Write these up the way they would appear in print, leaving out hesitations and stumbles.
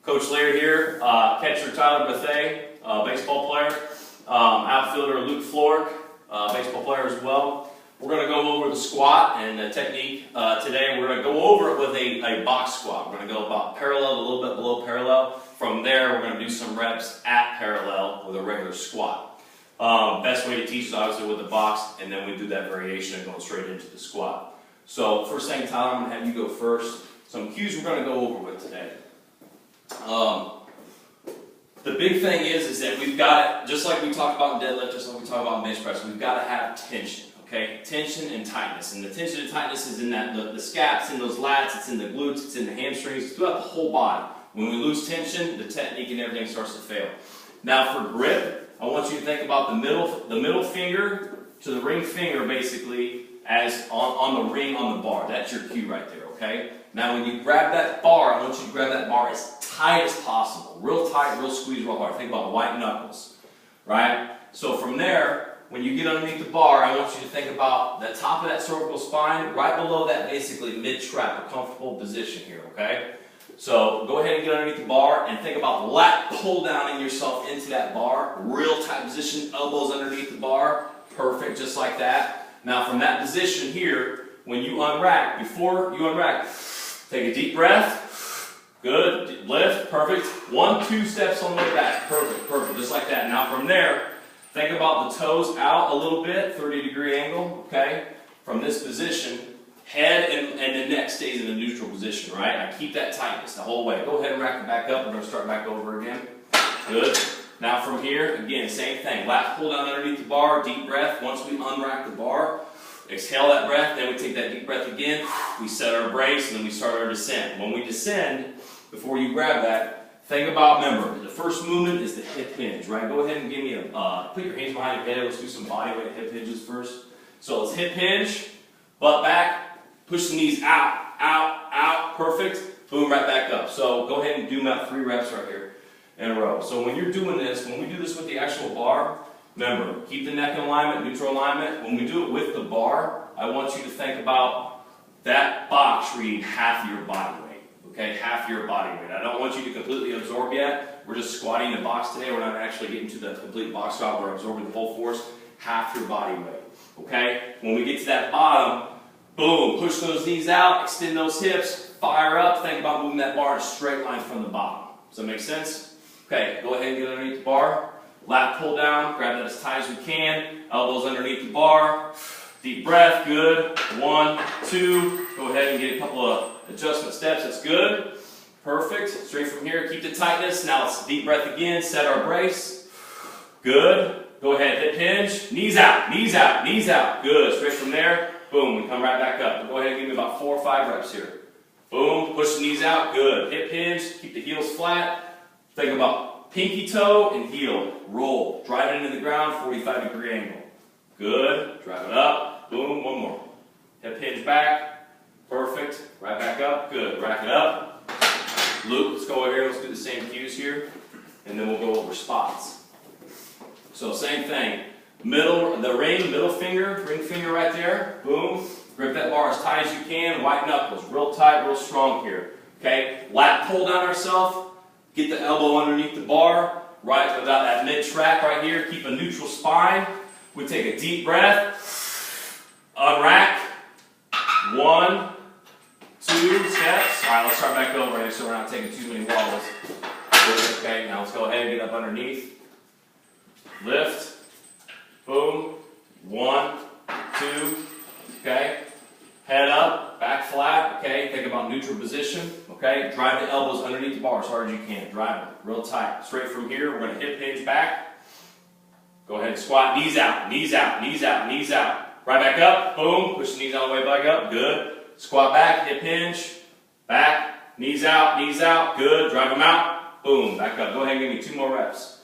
Coach Laird here, catcher Tyler Bethea, baseball player, outfielder Luke Flork, baseball player as well. We're going to go over the squat and the technique today. We're going to go over it with a box squat. We're going to go about parallel, a little bit below parallel. From there, we're going to do some reps at parallel with a regular squat. Best way to teach is obviously with the box, and then we do that variation and go straight into the squat. So first thing, Tyler, I'm going to have you go first. Some cues we're going to go over with today. The big thing is that we've got, just like we talked about in deadlift, just like we talk about in bench press, we've got to have tension, okay? Tension and tightness. And the tension and tightness is in that the scaps, in those lats, it's in the glutes, it's in the hamstrings, it's throughout the whole body. When we lose tension, the technique and everything starts to fail. Now for grip, I want you to think about the middle finger to the ring finger basically as on the ring on the bar. That's your cue right there, okay? Now when you grab that bar, I want you to grab that bar as tight as possible. Real tight, real squeeze, real hard. Think about white knuckles, right? So from there, when you get underneath the bar, I want you to think about the top of that cervical spine, right below that basically mid-trap, a comfortable position here, okay? So go ahead and get underneath the bar and think about lat pull downing yourself into that bar. Real tight position, elbows underneath the bar. Perfect, just like that. Now from that position here, when you unrack, before you unrack, take a deep breath. Good. Lift. Perfect. 1, 2 steps on the way back. Perfect. Perfect. Just like that. Now from there, think about the toes out a little bit, 30-degree angle. Okay. From this position, head and the neck stays in a neutral position, right? I keep that tightness the whole way. Go ahead and rack it back up. We're going to start back over again. Good. Now from here, again, same thing. Lat pull down underneath the bar. Deep breath. Once we unrack the bar, exhale that breath, then we take that deep breath again, we set our brace, and then we start our descent. When we descend, before you grab that, think about, remember, the first movement is the hip hinge, right? Go ahead and give me put your hands behind your head. Let's do some body weight hip hinges first. So it's hip hinge, butt back, push the knees out, out, out, perfect, boom, right back up. So go ahead and do about 3 reps right here in a row. So when you're doing this, when we do this with the actual bar, remember, keep the neck in alignment, neutral alignment. When we do it with the bar, I want you to think about that box reading half your body weight, okay? Half your body weight. I don't want you to completely absorb yet. We're just squatting the box today. We're not actually getting to the complete box squat. We're absorbing the whole force, half your body weight, okay? When we get to that bottom, boom, push those knees out, extend those hips, fire up. Think about moving that bar in a straight line from the bottom. Does that make sense? Okay, go ahead and get underneath the bar. Lat pull down, grab that as tight as we can. Elbows underneath the bar. Deep breath, good. 1, 2. Go ahead and get a couple of adjustment steps. That's good. Perfect. Straight from here, keep the tightness. Now let's deep breath again. Set our brace. Good. Go ahead, hip hinge. Knees out, knees out, knees out. Good. Straight from there, boom, we come right back up. Go ahead and give me about 4 or 5 reps here. Boom, push the knees out. Good. Hip hinge, keep the heels flat. Think about pinky toe and heel. Roll. Drive it into the ground, 45-degree angle. Good. Drive it up. Boom. One more. Hip hinge back. Perfect. Right back up. Good. Rack it up. Luke, let's go over here. Let's do the same cues here. And then we'll go over spots. So same thing. The ring, middle finger, ring finger right there. Boom. Grip that bar as tight as you can. White knuckles. Real tight, real strong here. Okay. Lat pull down ourselves. Get the elbow underneath the bar, right about that mid-trap right here. Keep a neutral spine. We take a deep breath. Unrack. 1, 2 steps. All right, let's start back over here so we're not taking too many wobbles. Okay, now let's go ahead and get up underneath. Lift. Boom. 1, 2. Okay. Head up, back flat, okay? Think about neutral position, okay? Drive the elbows underneath the bar as hard as you can. Drive them real tight. Straight from here, we're going to hip hinge back. Go ahead and squat, knees out, knees out, knees out, knees out. Right back up, boom, push the knees all the way back up, good. Squat back, hip hinge, back, knees out, good. Drive them out, boom, back up. Go ahead and give me 2 more reps.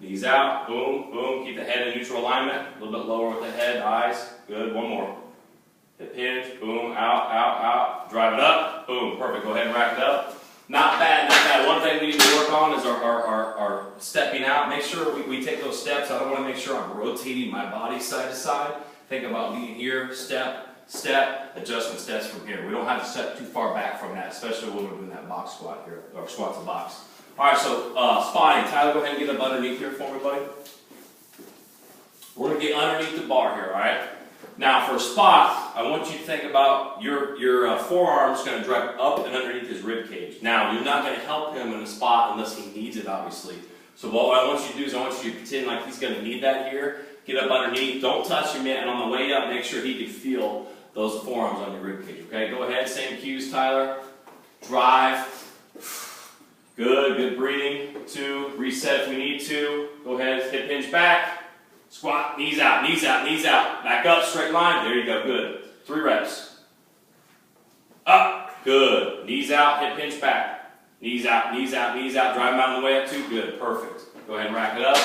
Knees out, boom, boom. Keep the head in neutral alignment. A little bit lower with the head, eyes, good. 1 more. Hip hinge, boom, out, out, out. Drive it up, boom, perfect. Go ahead and rack it up. Not bad, not bad. One thing we need to work on is our stepping out. Make sure we take those steps. I don't want to make sure I'm rotating my body side to side. Think about being here, step, step, adjustment steps from here. We don't have to step too far back from that, especially when we're doing that box squat here, or squat to box. All right, so spotting. Tyler, go ahead and get up underneath here for me, buddy. We're going to get underneath the bar here, all right? Now, for a spot, I want you to think about your forearm's going to drag up and underneath his rib cage. Now, you're not going to help him in a spot unless he needs it, obviously. So what I want you to do is I want you to pretend like he's going to need that here. Get up underneath. Don't touch him yet. And on the way up, make sure he can feel those forearms on your rib cage. Okay, go ahead. Same cues, Tyler. Drive. Good. Good breathing. 2. Reset if we need to. Go ahead. Hip hinge back. Squat, knees out, knees out, knees out. Back up, straight line. There you go, good. 3 reps. Up, good. Knees out, hip hinge back. Knees out, knees out, knees out. Drive them out on the way up too, good, perfect. Go ahead and rack it up.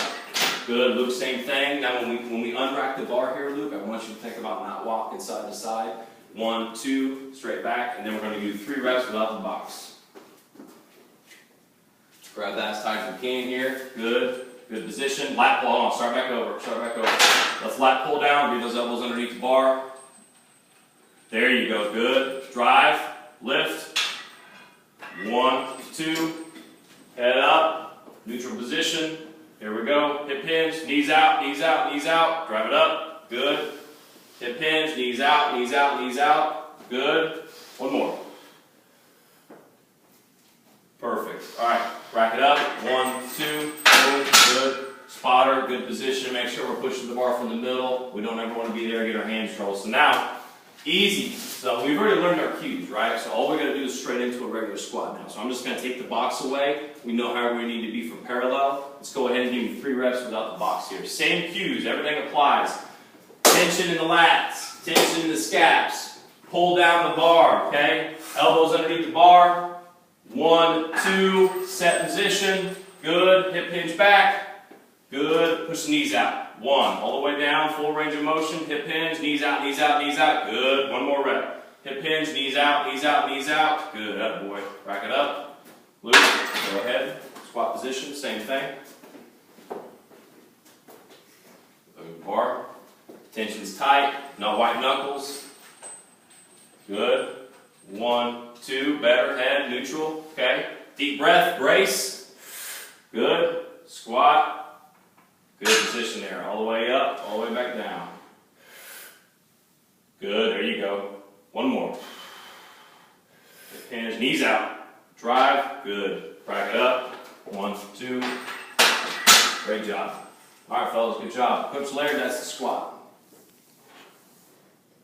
Good, Luke, same thing. Now when we unrack the bar here, Luke, I want you to think about not walking side to side. 1, 2, straight back, and then we're going to do 3 reps without the box. Grab that as tight as we can here, good. Good position. Lat pull. Hold on. Start back over. Start back over. Let's lat pull down. Get those elbows underneath the bar. There you go. Good. Drive. Lift. 1, 2. Head up. Neutral position. Here we go. Hip hinge. Knees out. Knees out. Knees out. Drive it up. Good. Hip hinge. Knees out. Knees out. Knees out. Good. 1 more. Perfect. All right. Rack it up. 1, 2. Good. Spotter, good position. Make sure we're pushing the bar from the middle. We don't ever want to be there and get our hands trouble. So now, easy. So we've already learned our cues, right? So all we're going to do is straight into a regular squat now. So I'm just going to take the box away. We know how we need to be for parallel. Let's go ahead and give me 3 reps without the box here. Same cues. Everything applies. Tension in the lats. Tension in the scaps. Pull down the bar, okay? Elbows underneath the bar. 1, 2. Set position. Good. Hip hinge back. Good. Push the knees out. 1. All the way down. Full range of motion. Hip hinge. Knees out, knees out, knees out. Good. 1 more rep. Hip hinge. Knees out, knees out, knees out. Good. Up, boy. Rack it up. Luke, go ahead. Squat position. Same thing. Bar. Tension's tight. No white knuckles. Good. 1, 2. Better. Head. Neutral. Okay. Deep breath. Brace. Good. Squat. Good position there. All the way up, all the way back down. Good. There you go. 1 more. Hip hinge. Knees out. Drive. Good. Rack it up. 1, 2. Great job. All right, fellas. Good job. Coach Laird, that's the squat.